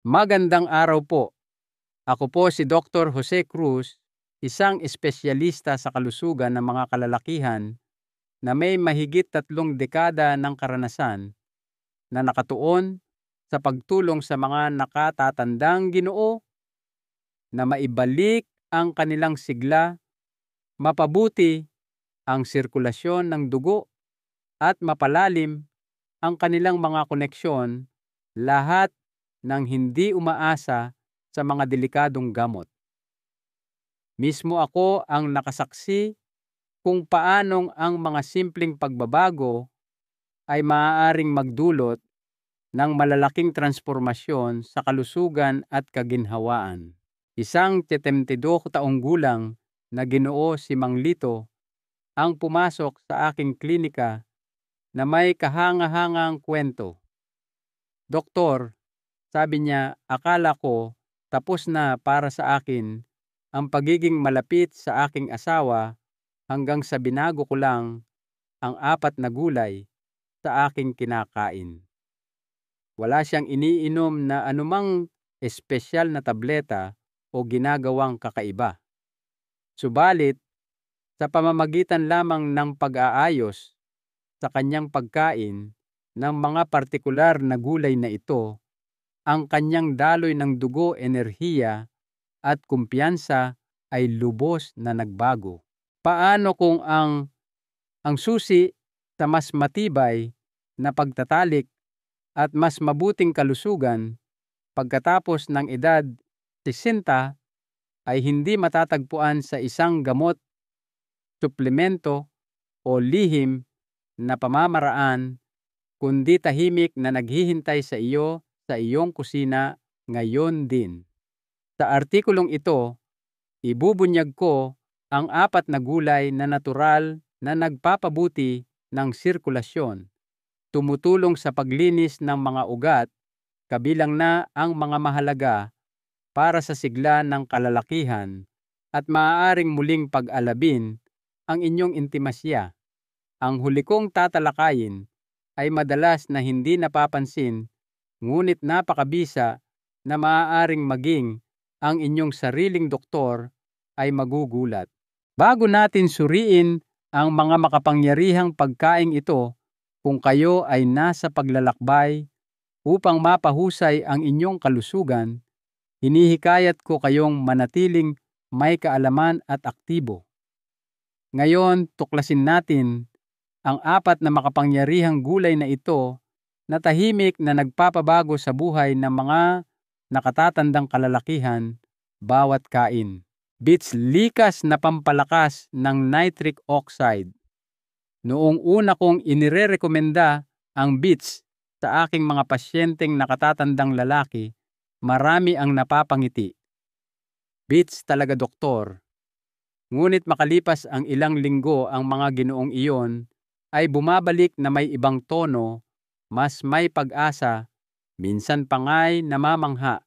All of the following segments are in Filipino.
Magandang araw po. Ako po si Dr. Jose Cruz, isang espesyalista sa kalusugan ng mga kalalakihan na may mahigit 3 dekada ng karanasan na nakatuon sa pagtulong sa mga nakatatandang Ginoo na maibalik ang kanilang sigla, mapabuti ang sirkulasyon ng dugo at mapalalim ang kanilang mga koneksyon, lahat ng hindi umaasa sa mga delikadong gamot. Mismo ako ang nakasaksi kung paanong ang mga simpleng pagbabago ay maaaring magdulot ng malalaking transformasyon sa kalusugan at kaginhawaan. Isang 72 taong gulang na Ginoo si Mang Lito ang pumasok sa aking klinika na may kahanga-hangang kwento. "Doktor," sabi niya, "akala ko tapos na para sa akin ang pagiging malapit sa aking asawa hanggang sa binago ko lang ang 4 na gulay sa aking kinakain. Wala siyang iniinom na anumang espesyal na tableta o ginagawang kakaiba. Subalit, sa pamamagitan lamang ng pag-aayos sa kanyang pagkain ng mga partikular na gulay na ito, ang kanyang daloy ng dugo, enerhiya at kumpiyansa ay lubos na nagbago." Paano kung ang susi sa mas matibay na pagtatalik at mas mabuting kalusugan pagkatapos ng edad 60 ay hindi matatagpuan sa isang gamot, suplemento o lihim na pamamaraan, kundi tahimik na naghihintay sa iyo sa iyong kusina ngayon din? Sa artikulong ito, ibubunyag ko ang 4 na gulay na natural na nagpapabuti ng sirkulasyon, tumutulong sa paglinis ng mga ugat, kabilang na ang mga mahalaga para sa sigla ng kalalakihan at maaaring muling pag-alabin ang inyong intimasya. Ang huli kong tatalakayin ay madalas na hindi napapansin, ngunit napakabisa na maaaring maging ang inyong sariling doktor ay magugulat. Bago natin suriin ang mga makapangyarihang pagkaing ito, kung kayo ay nasa paglalakbay upang mapahusay ang inyong kalusugan, hinihikayat ko kayong manatiling may kaalaman at aktibo. Ngayon, tuklasin natin ang 4 na makapangyarihang gulay na ito na tahimik na nagpapabago sa buhay ng mga nakatatandang kalalakihan bawat kain. Beets, likas na pampalakas ng nitric oxide. Noong una kong inirerekomenda ang beets sa aking mga pasyenteng nakatatandang lalaki, marami ang napapangiti. "Beets talaga, doktor." Ngunit makalipas ang ilang linggo, ang mga ginoong iyon ay bumabalik na may ibang tono, mas may pag-asa, minsan pa nga'y namamangha.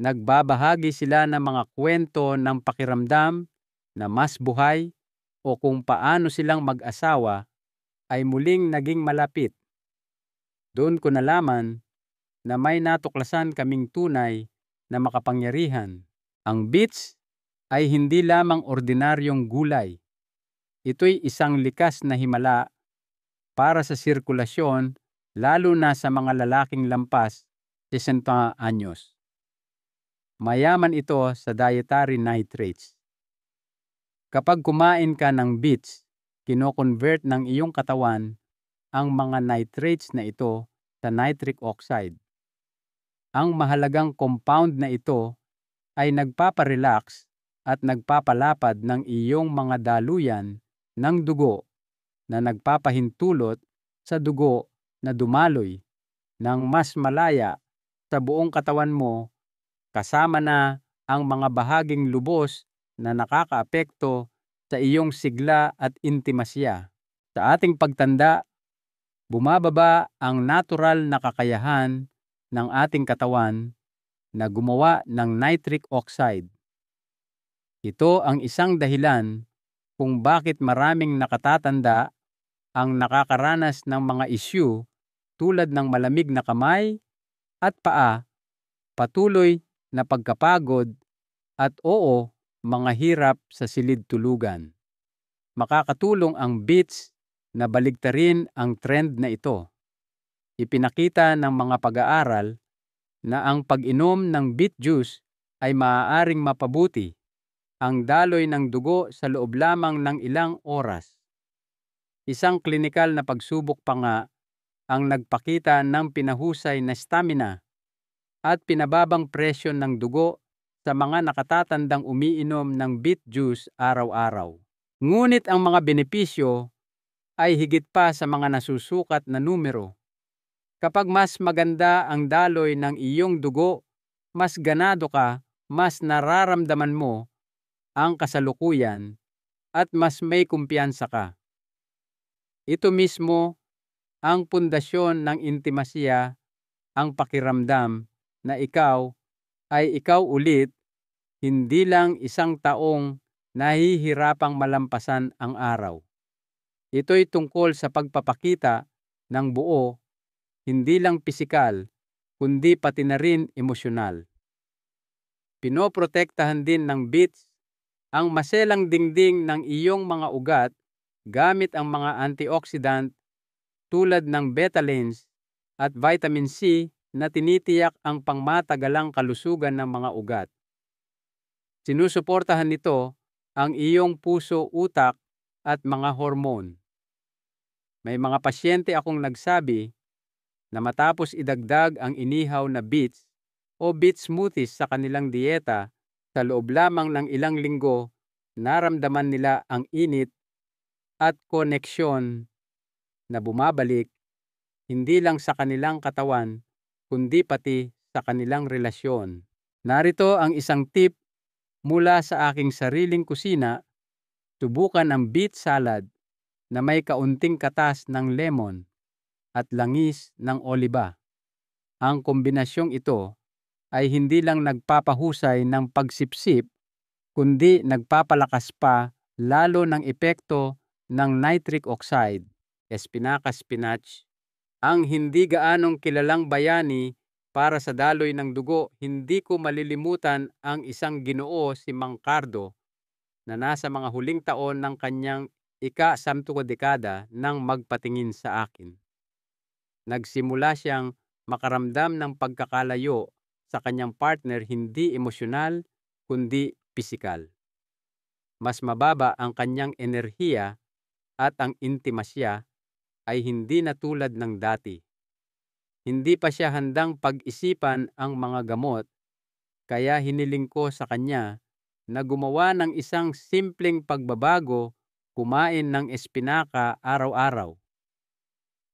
Nagbabahagi sila ng mga kwento ng pakiramdam na mas buhay o kung paano silang mag-asawa ay muling naging malapit. Doon ko nalaman na may natuklasan kaming tunay na makapangyarihan. Ang beets ay hindi lamang ordinaryong gulay. Ito'y isang likas na himala para sa sirkulasyon, lalo na sa mga lalaking lampas 60 anyos. Mayaman ito sa dietary nitrates. Kapag kumain ka ng beets, kino-convert ng iyong katawan ang mga nitrates na ito sa nitric oxide. Ang mahalagang compound na ito ay nagpaparelax at nagpapalapad ng iyong mga daluyan ng dugo na nagpapahintulot sa dugo na dumaloy ng mas malaya sa buong katawan mo, kasama na ang mga bahaging lubos na nakakaapekto sa iyong sigla at intimasya. Sa ating pagtanda, bumababa ang natural na kakayahan ng ating katawan na gumawa ng nitric oxide. Ito ang isang dahilan kung bakit maraming nakatatanda ang nakakaranas ng mga isyu tulad ng malamig na kamay at paa patuloy na pagkapagod, at mga hirap sa silid tulugan. Makakatulong ang beets na baligtarin ang trend na ito. Ipinakita ng mga pag-aaral na ang pag-inom ng beet juice ay maaaring mapabuti ang daloy ng dugo sa loob lamang ng ilang oras. Isang klinikal na pagsubok pa nga ang nagpakita ng pinahusay na stamina at pinababang presyon ng dugo sa mga nakatatandang umiinom ng beet juice araw-araw. Ngunit ang mga benepisyo ay higit pa sa mga nasusukat na numero. Kapag mas maganda ang daloy ng iyong dugo, mas ganado ka, mas nararamdaman mo ang kasalukuyan, at mas may kumpiyansa ka. Ito mismo ang pundasyon ng intimasya, ang pakiramdam na ikaw ay ikaw ulit, hindi lang isang taong nahihirapang malampasan ang araw. Ito'y tungkol sa pagpapakita ng buo, hindi lang pisikal, kundi pati na rin emosyonal. Pinoprotektahan din ng beets ang maselang dingding ng iyong mga ugat gamit ang mga antioxidant tulad ng betalains at vitamin C na tinitiyak ang pangmatagalang kalusugan ng mga ugat. Sinusuportahan nito ang iyong puso, utak at mga hormone. May mga pasyente akong nagsabi na matapos idagdag ang inihaw na beets o beet smoothies sa kanilang dieta, sa loob lamang ng ilang linggo, naramdaman nila ang init at koneksyon na bumabalik hindi lang sa kanilang katawan, kundi pati sa kanilang relasyon. Narito ang isang tip mula sa aking sariling kusina: subukan ang beet salad na may kaunting katas ng lemon at langis ng oliba. Ang kombinasyong ito ay hindi lang nagpapahusay ng pagsipsip, kundi nagpapalakas pa lalo ng epekto ng nitric oxide, espinaca spinach, ang hindi gaanong kilalang bayani para sa daloy ng dugo. Hindi ko malilimutan ang isang Ginoo, si Mang Cardo, na nasa mga huling taon ng kanyang ika-10 dekada nang magpatingin sa akin. Nagsimula siyang makaramdam ng pagkakalayo sa kanyang partner, hindi emosyonal kundi pisikal. Mas mababa ang kanyang enerhiya at ang intimasya ay hindi na tulad ng dati. Hindi pa siya handang pag-isipan ang mga gamot, kaya hiniling ko sa kanya na gumawa ng isang simpleng pagbabago: kumain ng espinaka araw-araw.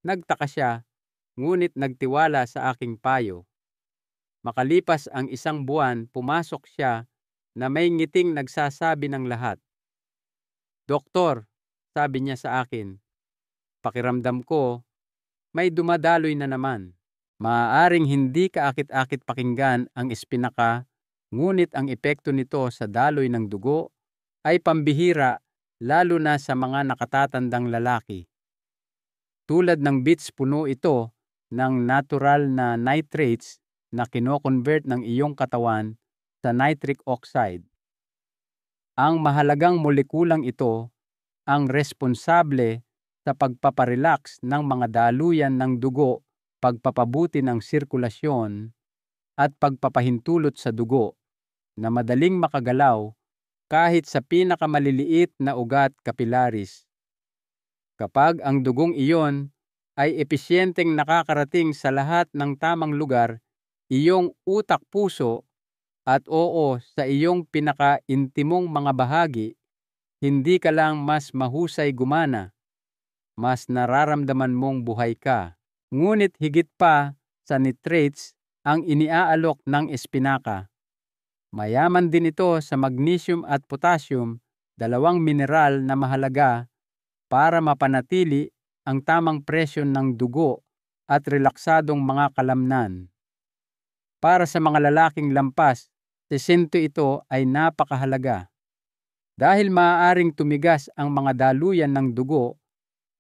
Nagtaka siya, ngunit nagtiwala sa aking payo. Makalipas ang 1 buwan, pumasok siya na may ngiting nagsasabi ng lahat. "Doktor," sabi niya sa akin, "pakiramdam ko may dumadaloy na naman." Maaaring hindi kaakit-akit pakinggan ang espinaka, ngunit ang epekto nito sa daloy ng dugo ay pambihira, lalo na sa mga nakatatandang lalaki. Tulad ng beets, puno ito ng natural na nitrates na kino-convert ng iyong katawan sa nitric oxide. Ang mahalagang molekulang ito ang responsable sa pagpaparelax ng mga daluyan ng dugo, pagpapabuti ng sirkulasyon, at pagpapahintulot sa dugo na madaling makagalaw kahit sa pinakamaliliit na ugat, capillaries. Kapag ang dugong iyon ay episyenteng nakakarating sa lahat ng tamang lugar, iyong utak, puso, at sa iyong pinaka-intimong mga bahagi, hindi ka lang mas mahusay gumana, mas nararamdaman mong buhay ka. Ngunit higit pa sa nitrates ang iniaalok ng espinaka. Mayaman din ito sa magnesium at potassium, 2 mineral na mahalaga para mapanatili ang tamang presyon ng dugo at relaksadong mga kalamnan. Para sa mga lalaking lampas 60, ito ay napakahalaga. Dahil maaaring tumigas ang mga daluyan ng dugo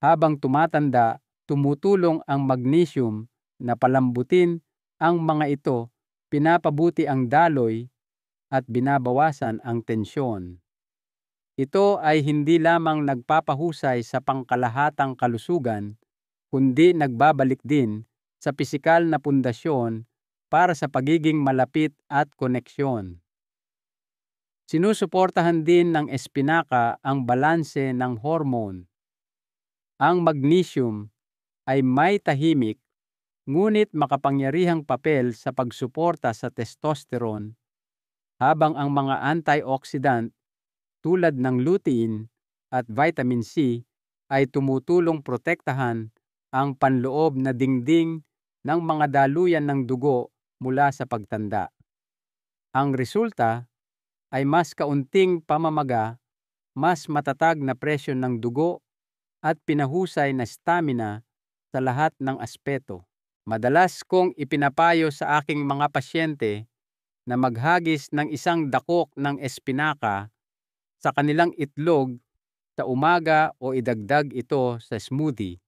habang tumatanda, tumutulong ang magnesium na palambutin ang mga ito pinapabuti ang daloy at binabawasan ang tensyon. Ito ay hindi lamang nagpapahusay sa pangkalahatang kalusugan, kundi nagbabalik din sa pisikal na pundasyon para sa pagiging malapit at koneksyon. Sinusuportahan din ng espinaka ang balanse ng hormone. Ang magnesium ay may tahimik ngunit makapangyarihang papel sa pagsuporta sa testosterone, habang ang mga antioxidant tulad ng lutein at vitamin C ay tumutulong protektahan ang panloob na dingding ng mga daluyan ng dugo mula sa pagtanda. Ang resulta ay mas kaunting pamamaga, mas matatag na presyon ng dugo at pinahusay na stamina sa lahat ng aspeto. Madalas kong ipinapayo sa aking mga pasyente na maghagis ng isang dakok ng espinaka sa kanilang itlog sa umaga o idagdag ito sa smoothie.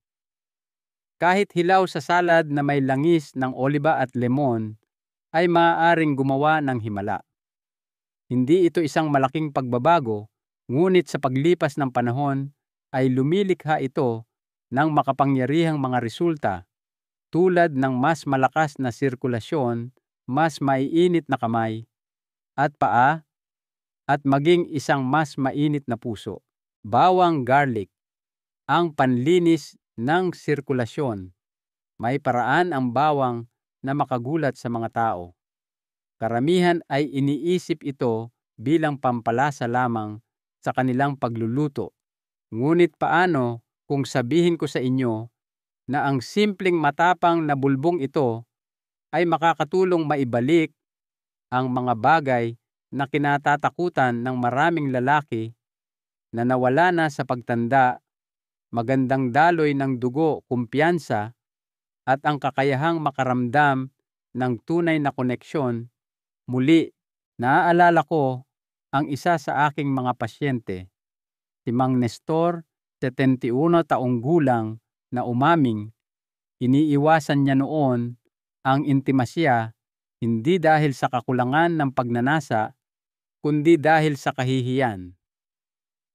Kahit hilaw sa salad na may langis ng oliba at lemon, ay maaaring gumawa ng himala. Hindi ito isang malaking pagbabago, ngunit sa paglipas ng panahon ay lumilikha ito ng makapangyarihang mga resulta tulad ng mas malakas na sirkulasyon, mas maiinit na kamay at paa, at maging isang mas mainit na puso. Bawang garlic, ang panlinis ng sirkulasyon. May paraan ang bawang na makagulat sa mga tao. Karamihan ay iniisip ito bilang pampalasa lamang sa kanilang pagluluto. Ngunit paano kung sabihin ko sa inyo na ang simpleng matapang na bulbong ito ay makakatulong maibalik ang mga bagay na kinatatakutan ng maraming lalaki na nawala na sa pagtanda, magandang daloy ng dugo, kumpiyansa, at ang kakayahang makaramdam ng tunay na koneksyon. Muli, naaalala ko ang isa sa aking mga pasyente, si Mang Nestor, 71 taong gulang, na umaming iniiwasan niya noon ang intimasya hindi dahil sa kakulangan ng pagnanasa, kundi dahil sa kahihiyan.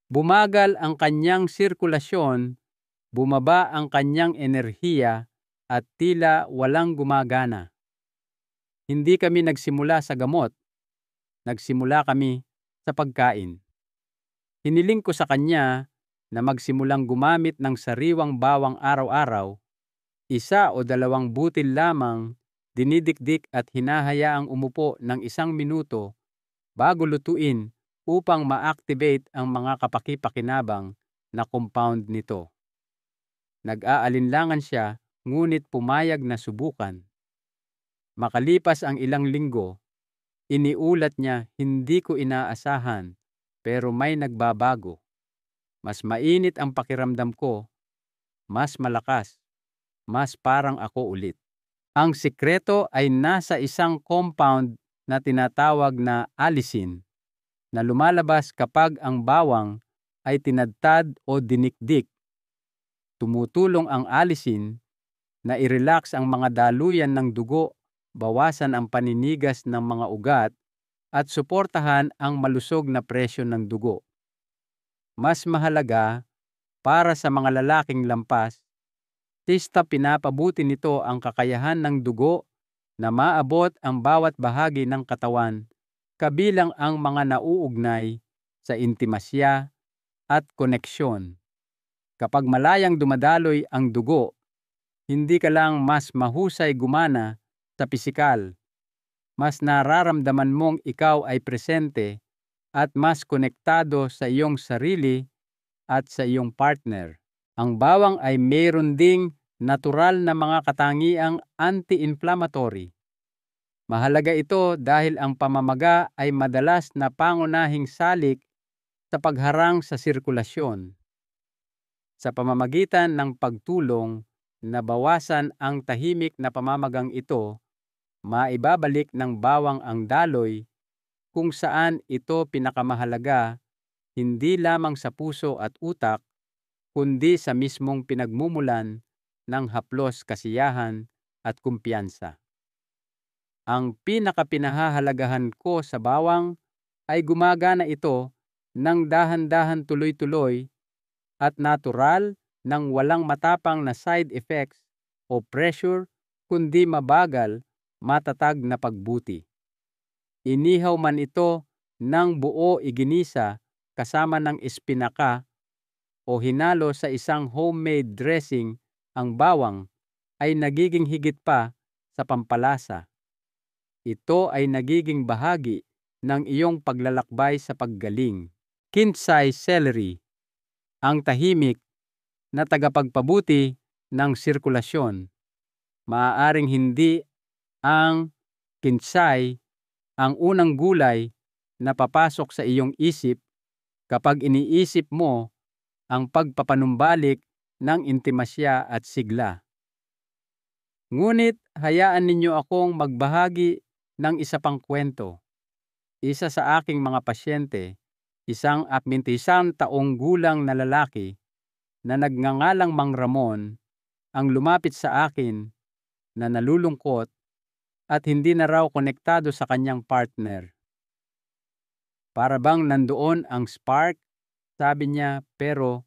Bumagal ang kanyang sirkulasyon, bumaba ang kanyang enerhiya, at tila walang gumagana. Hindi kami nagsimula sa gamot, nagsimula kami sa pagkain. Hiniling ko sa kanya na magsimulang gumamit ng sariwang bawang araw-araw, 1 o 2 butil lamang, dinidikdik at hinahayaang umupo ng 1 minuto bago lutuin upang ma-activate ang mga kapaki-pakinabang na compound nito. Nag-aalinlangan siya, ngunit pumayag na subukan. Makalipas ang ilang linggo, iniulat niya, "Hindi ko inaasahan, pero may nagbabago. Mas mainit ang pakiramdam ko, mas malakas, mas parang ako ulit." Ang sikreto ay nasa isang compound na tinatawag na allicin, na lumalabas kapag ang bawang ay tinadtad o dinikdik. Tumutulong ang allicin na i-relax ang mga daluyan ng dugo, bawasan ang paninigas ng mga ugat, at suportahan ang malusog na presyon ng dugo. Mas mahalaga, para sa mga lalaking lampas, pinapabuti nito ang kakayahan ng dugo na maabot ang bawat bahagi ng katawan, kabilang ang mga nauugnay sa intimasya at koneksyon. Kapag malayang dumadaloy ang dugo, hindi ka lang mas mahusay gumana sa pisikal, mas nararamdaman mong ikaw ay presente at mas konektado sa iyong sarili at sa iyong partner. Ang bawang ay mayroon ding natural na mga katangiang anti-inflammatory. Mahalaga ito dahil ang pamamaga ay madalas na pangunahing salik sa pagharang sa sirkulasyon. Sa pamamagitan ng pagtulong na bawasan ang tahimik na pamamagang ito, maibabalik ng bawang ang daloy kung saan ito pinakamahalaga, hindi lamang sa puso at utak, kundi sa mismong pinagmumulan ng haplos kasiyahan at kumpiyansa. Ang pinakapinahahalagahan ko sa bawang ay gumagana ito ng dahan-dahan tuloy-tuloy at natural nang walang matapang na side effects o pressure kundi mabagal, matatag na pagbuti. Inihaw man ito ng buo iginisa kasama ng espinaka o hinalo sa isang homemade dressing, ang bawang ay nagiging higit pa sa pampalasa. Ito ay nagiging bahagi ng iyong paglalakbay sa paggaling. Kinsay celery, ang tahimik na tagapagpabuti ng sirkulasyon. Maaaring hindi ang kinsay ang unang gulay na papasok sa iyong isip kapag iniisip mo ang pagpapanumbalik ng intimasya at sigla. Ngunit hayaan ninyo akong magbahagi ng isa pang kwento. Isa sa aking mga pasyente, isang 21 taong gulang na lalaki na nagngangalang Mang Ramon, ang lumapit sa akin na nalulungkot at hindi na raw konektado sa kanyang partner. Para bang nandoon ang spark, sabi niya, pero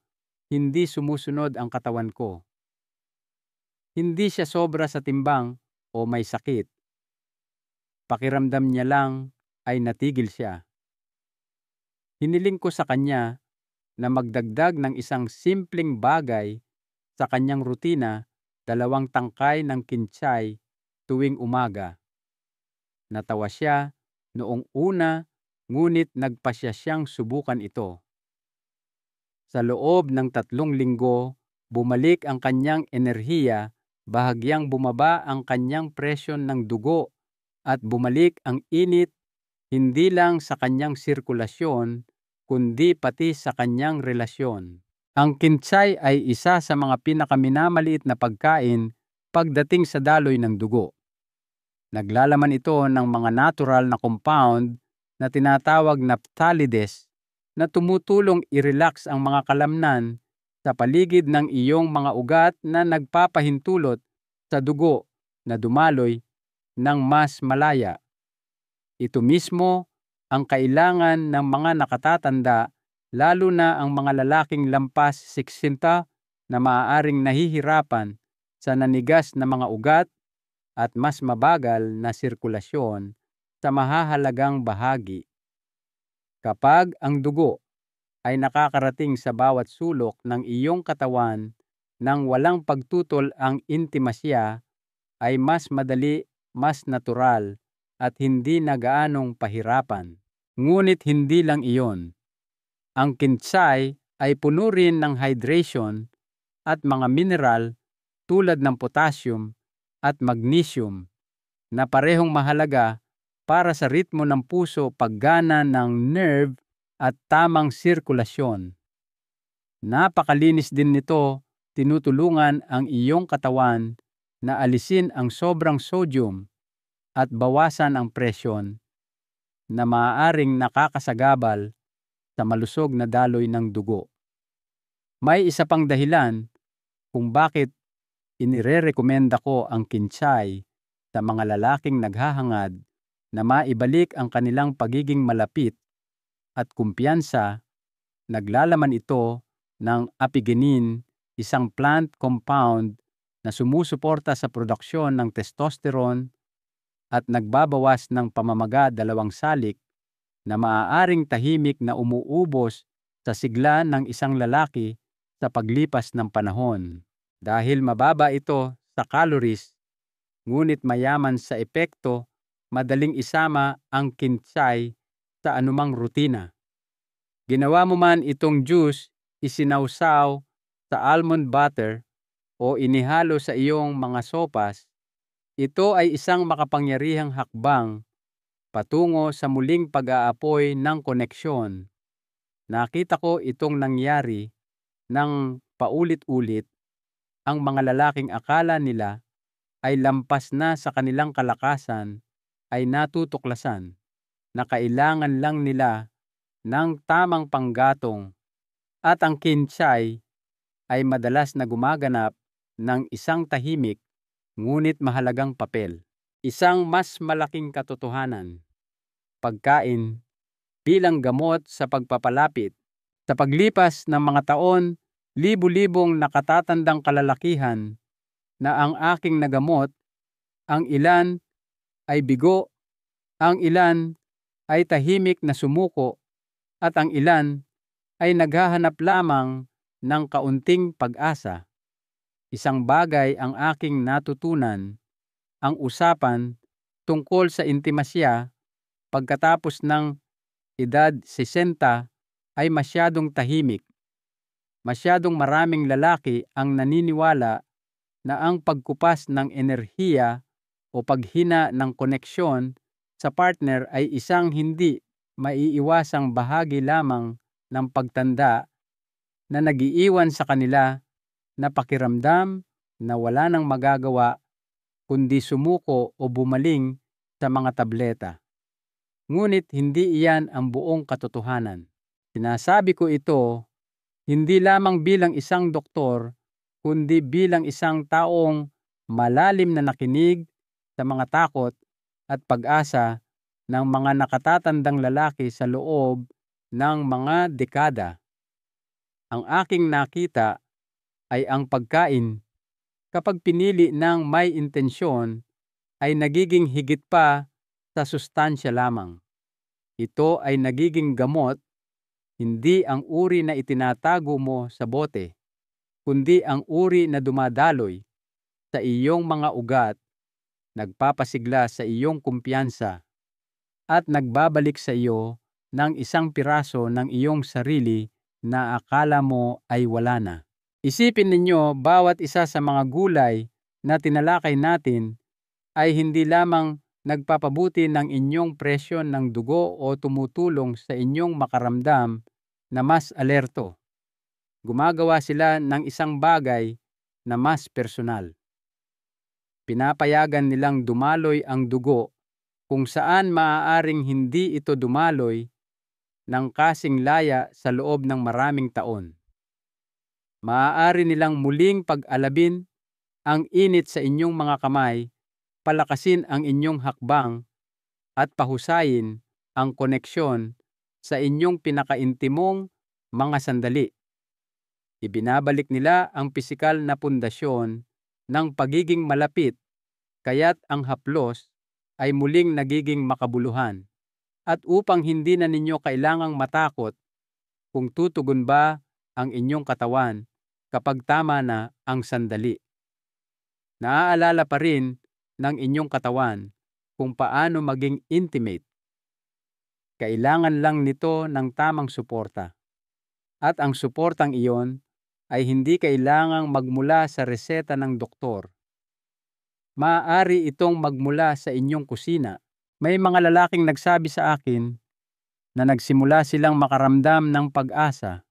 hindi sumusunod ang katawan ko. Hindi siya sobra sa timbang o may sakit. Pakiramdam niya lang ay natigil siya. Hiniling ko sa kanya na magdagdag ng isang simpleng bagay sa kanyang rutina, 2 tangkay ng kinsay tuwing umaga. Natawa siya noong una, ngunit nagpasya siyang subukan ito. Sa loob ng 3 linggo, bumalik ang kanyang enerhiya, bahagyang bumaba ang kanyang presyon ng dugo at bumalik ang init hindi lang sa kanyang sirkulasyon kundi pati sa kanyang relasyon. Ang kinsay ay isa sa mga pinakaminamaliit na pagkain pagdating sa daloy ng dugo. Naglalaman ito ng mga natural na compound na tinatawag na phtalides na tumutulong i-relax ang mga kalamnan sa paligid ng iyong mga ugat na nagpapahintulot sa dugo na dumaloy ng mas malaya. Ito mismo ang kailangan ng mga nakatatanda, lalo na ang mga lalaking lampas 60 na maaaring nahihirapan sa nanigas na mga ugat at mas mabagal na sirkulasyon sa mahahalagang bahagi. Kapag ang dugo ay nakakarating sa bawat sulok ng iyong katawan nang walang pagtutol, ang intimasya ay mas madali, mas natural at hindi na gaanong pahirapan. Ngunit hindi lang iyon. Ang kinsay ay puno rin ng hydration at mga mineral tulad ng potassium at magnesium na parehong mahalaga para sa ritmo ng puso, paggana ng nerve at tamang sirkulasyon. Napakalinis din nito, tinutulungan ang iyong katawan na alisin ang sobrang sodium at bawasan ang presyon na maaaring nakakasagabal sa malusog na daloy ng dugo. May isa pang dahilan kung bakit inirerekomenda ko ang kinsay sa mga lalaking naghahangad na maibalik ang kanilang pagiging malapit at kumpiyansa. Naglalaman ito ng apigenin, isang plant compound na sumusuporta sa produksyon ng testosterone at nagbabawas ng pamamaga 2 salik na maaaring tahimik na umuubos sa sigla ng isang lalaki sa paglipas ng panahon. Dahil mababa ito sa calories, ngunit mayaman sa epekto, madaling isama ang kinsay sa anumang rutina. Ginawa mo man itong juice, isinawsaw sa almond butter o inihalo sa iyong mga sopas, ito ay isang makapangyarihang hakbang patungo sa muling pag-aapoy ng koneksyon. Nakita ko itong nangyari ng paulit-ulit. Ang mga lalaking akala nila ay lampas na sa kanilang kalakasan ay natutuklasan na kailangan lang nila ng tamang panggatong, at ang kinsay ay madalas na gumaganap ng isang tahimik ngunit mahalagang papel. Isang mas malaking katotohanan. Pagkain bilang gamot sa pagpapalapit. Sa paglipas ng mga taon, libu-libong nakatatandang kalalakihan na ang aking nagamot, ang ilan ay bigo, ang ilan ay tahimik na sumuko, at ang ilan ay naghahanap lamang ng kaunting pag-asa. Isang bagay ang aking natutunan, ang usapan tungkol sa intimasya pagkatapos ng edad 60 ay masyadong tahimik. Masyadong maraming lalaki ang naniniwala na ang pagkupas ng enerhiya o paghina ng koneksyon sa partner ay isang hindi maiiwasang bahagi lamang ng pagtanda na nagiiwan sa kanila na pakiramdam na wala nang magagawa kundi sumuko o bumaling sa mga tableta. Ngunit hindi iyan ang buong katotohanan. Sinasabi ko ito hindi lamang bilang isang doktor, kundi bilang isang taong malalim na nakinig sa mga takot at pag-asa ng mga nakatatandang lalaki sa loob ng mga dekada. Ang aking nakita ay ang pagkain, kapag pinili ng may intensyon, ay nagiging higit pa sa sustansya lamang. Ito ay nagiging gamot, hindi ang uri na itinatago mo sa bote, kundi ang uri na dumadaloy sa iyong mga ugat, nagpapasigla sa iyong kumpiyansa, at nagbabalik sa iyo ng isang piraso ng iyong sarili na akala mo ay wala na. Isipin ninyo, bawat isa sa mga gulay na tinalakay natin ay hindi lamang nagpapabuti ng inyong presyon ng dugo o tumutulong sa inyong makaramdam na mas alerto. Gumagawa sila ng isang bagay na mas personal. Pinapayagan nilang dumaloy ang dugo kung saan maaaring hindi ito dumaloy ng kasing laya sa loob ng maraming taon. Maaari nilang muling pag-alabin ang init sa inyong mga kamay, palakasin ang inyong hakbang, at pahusayin ang koneksyon sa inyong pinakaintimong mga sandali. Ibinabalik nila ang pisikal na pundasyon ng pagiging malapit, kaya't ang haplos ay muling nagiging makabuluhan. At upang hindi na ninyo kailangang matakot kung tutugon ba ang inyong katawan kapag tama na ang sandali. Naaalala pa rin ng inyong katawan kung paano maging intimate. Kailangan lang nito ng tamang suporta. At ang suportang iyon ay hindi kailangang magmula sa reseta ng doktor. Maaari itong magmula sa inyong kusina. May mga lalaking nagsabi sa akin na nagsimula silang makaramdam ng pag-asa.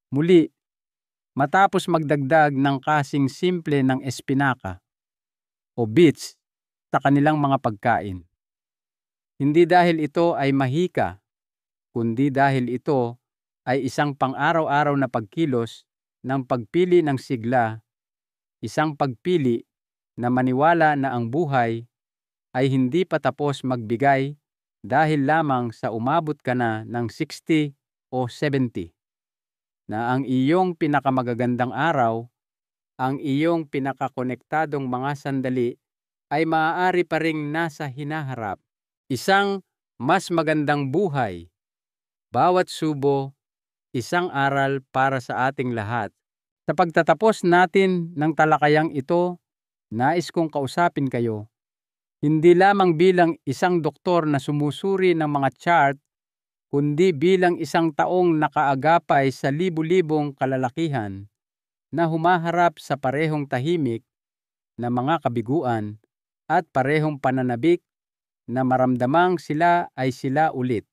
Muli, matapos magdagdag ng kasing simple ng espinaka o beets sa kanilang mga pagkain. Hindi dahil ito ay mahika, kundi dahil ito ay isang pang-araw-araw na pagkilos ng pagpili ng sigla, isang pagpili na maniwala na ang buhay ay hindi pa tapos magbigay dahil lamang sa umabot ka na ng 60 o 70. Na ang iyong pinakamagagandang araw, ang iyong pinakakonektadong mga sandali ay maaari pa ring nasa hinaharap. Isang mas magandang buhay. Bawat subo, isang aral para sa ating lahat. Sa pagtatapos natin ng talakayang ito, nais kong kausapin kayo. Hindi lamang bilang isang doktor na sumusuri ng mga chart, kundi bilang isang taong nakaagapay sa libu-libong kalalakihan na humaharap sa parehong tahimik na mga kabiguan at parehong pananabik na maramdamang sila ay sila ulit.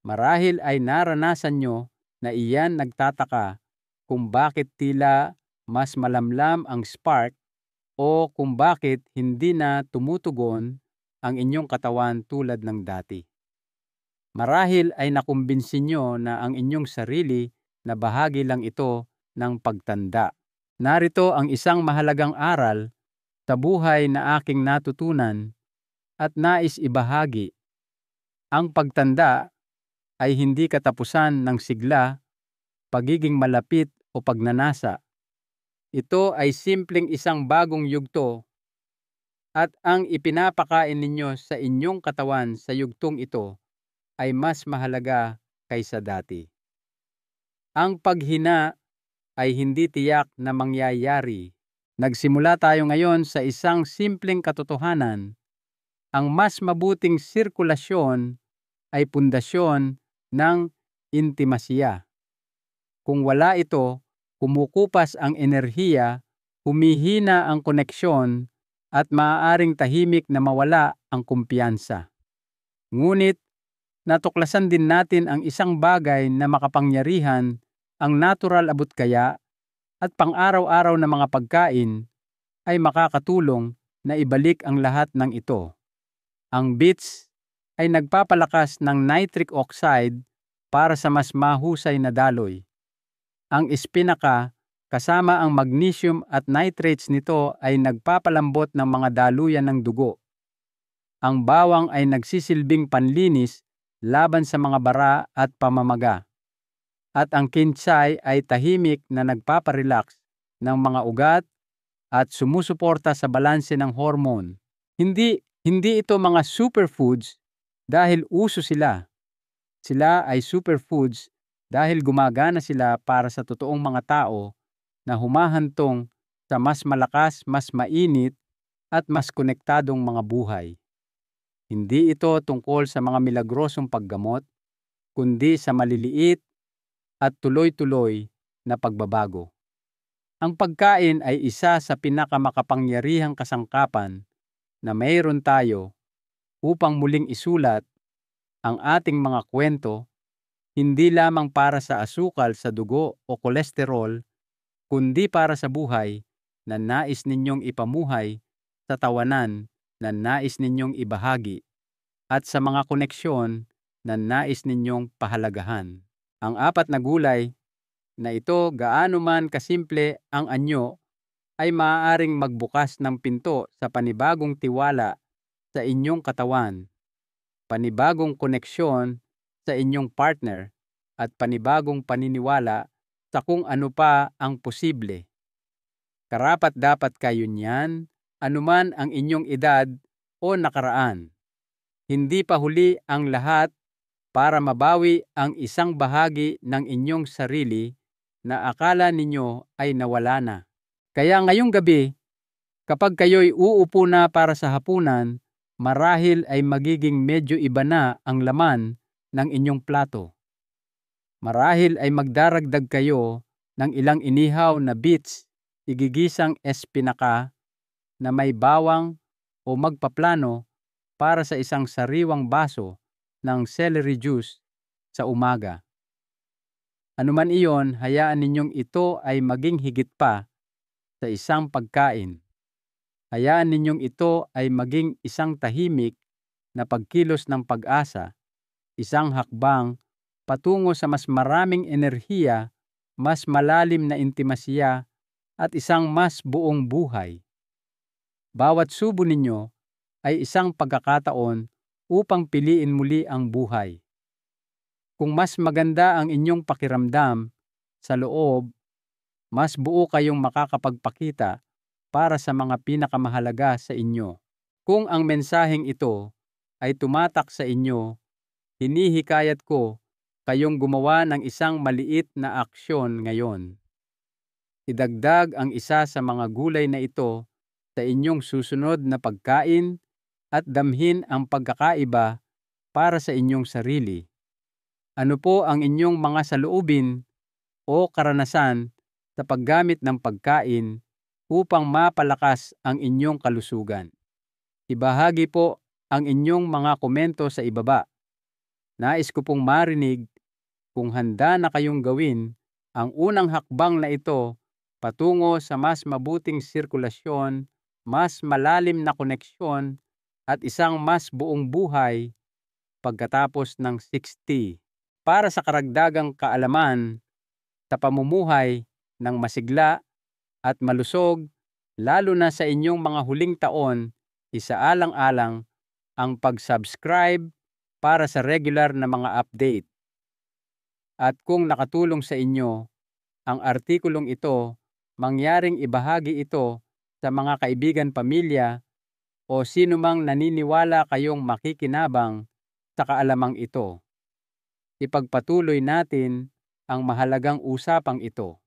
Marahil ay naranasan nyo na iyan nagtataka kung bakit tila mas malamlam ang spark o kung bakit hindi na tumutugon ang inyong katawan tulad ng dati. Marahil ay nakumbinsin nyo na ang inyong sarili na bahagi lang ito ng pagtanda. Narito ang isang mahalagang aral sa buhay na aking natutunan at nais ibahagi. Ang pagtanda ay hindi katapusan ng sigla, pagiging malapit o pagnanasa. Ito ay simpleng isang bagong yugto at ang ipinapakain ninyo sa inyong katawan sa yugtong ito ay mas mahalaga kaysa dati. Ang paghina ay hindi tiyak na mangyayari. Nagsimula tayo ngayon sa isang simpleng katotohanan. Ang mas mabuting sirkulasyon ay pundasyon ng intimasya. Kung wala ito, kumukupas ang enerhiya, humihina ang koneksyon, at maaaring tahimik na mawala ang kumpiyansa. Ngunit, natuklasan din natin ang isang bagay na makapangyarihan, ang natural abot kaya at pang-araw-araw na mga pagkain ay makakatulong na ibalik ang lahat ng ito. Ang beets ay nagpapalakas ng nitric oxide para sa mas mahusay na daloy. Ang espinaka kasama ang magnesium at nitrates nito ay nagpapalambot ng mga daluyan ng dugo. Ang bawang ay nagsisilbing panlinis laban sa mga bara at pamamaga. At ang kinsay ay tahimik na nagpaparelax ng mga ugat at sumusuporta sa balanse ng hormone. Hindi ito mga superfoods dahil uso sila. Sila ay superfoods dahil gumagana sila para sa totoong mga tao na humahantong sa mas malakas, mas mainit, at mas konektadong mga buhay. Hindi ito tungkol sa mga milagrosong paggamot, kundi sa maliliit at tuloy-tuloy na pagbabago. Ang pagkain ay isa sa pinakamakapangyarihang kasangkapan na mayroon tayo upang muling isulat ang ating mga kwento, hindi lamang para sa asukal sa dugo o kolesterol, kundi para sa buhay na nais ninyong ipamuhay, sa tawanan na nais ninyong ibahagi, at sa mga koneksyon na nais ninyong pahalagahan. Ang 4 na gulay na ito, gaano man kasimple ang anyo, ay maaaring magbukas ng pinto sa panibagong tiwala sa inyong katawan, panibagong koneksyon sa inyong partner, at panibagong paniniwala sa kung ano pa ang posible. Karapat-dapat kayo niyan, anuman ang inyong edad o nakaraan. Hindi pa huli ang lahat para mabawi ang isang bahagi ng inyong sarili na akala ninyo ay nawala na. Kaya ngayong gabi, kapag kayo'y uupo na para sa hapunan, marahil ay magiging medyo iba na ang laman ng inyong plato. Marahil ay magdaragdag kayo ng ilang inihaw na beets, igigisang espinaka na may bawang, o magpaplano para sa isang sariwang baso ng celery juice sa umaga. Anuman iyon, hayaan ninyong ito ay maging higit pa sa isang pagkain. Hayaan ninyong ito ay maging isang tahimik na pagkilos ng pag-asa, isang hakbang patungo sa mas maraming enerhiya, mas malalim na intimasya, at isang mas buong buhay. Bawat subo ninyo ay isang pagkakataon upang piliin muli ang buhay. Kung mas maganda ang inyong pakiramdam sa loob, mas buo kayong makakapagpakita para sa mga pinakamahalaga sa inyo. Kung ang mensaheng ito ay tumatak sa inyo, hinihikayat ko kayong gumawa ng isang maliit na aksyon ngayon. Idagdag ang isa sa mga gulay na ito sa inyong susunod na pagkain at damhin ang pagkakaiba para sa inyong sarili. Ano po ang inyong mga saloobin o karanasan sa paggamit ng pagkain upang mapalakas ang inyong kalusugan? Ibahagi po ang inyong mga komento sa ibaba. Nais ko pong marinig kung handa na kayong gawin ang unang hakbang na ito patungo sa mas mabuting sirkulasyon, mas malalim na koneksyon, at isang mas buong buhay pagkatapos ng 60. Para sa karagdagang kaalaman sa pamumuhay ng masigla at malusog, lalo na sa inyong mga huling taon, isaalang-alang ang pag-subscribe para sa regular na mga update. At kung nakatulong sa inyo ang artikulong ito, mangyaring ibahagi ito sa mga kaibigan, pamilya o sino mang naniniwala kayong makikinabang sa kaalamang ito. Ipagpatuloy natin ang mahalagang usapang ito.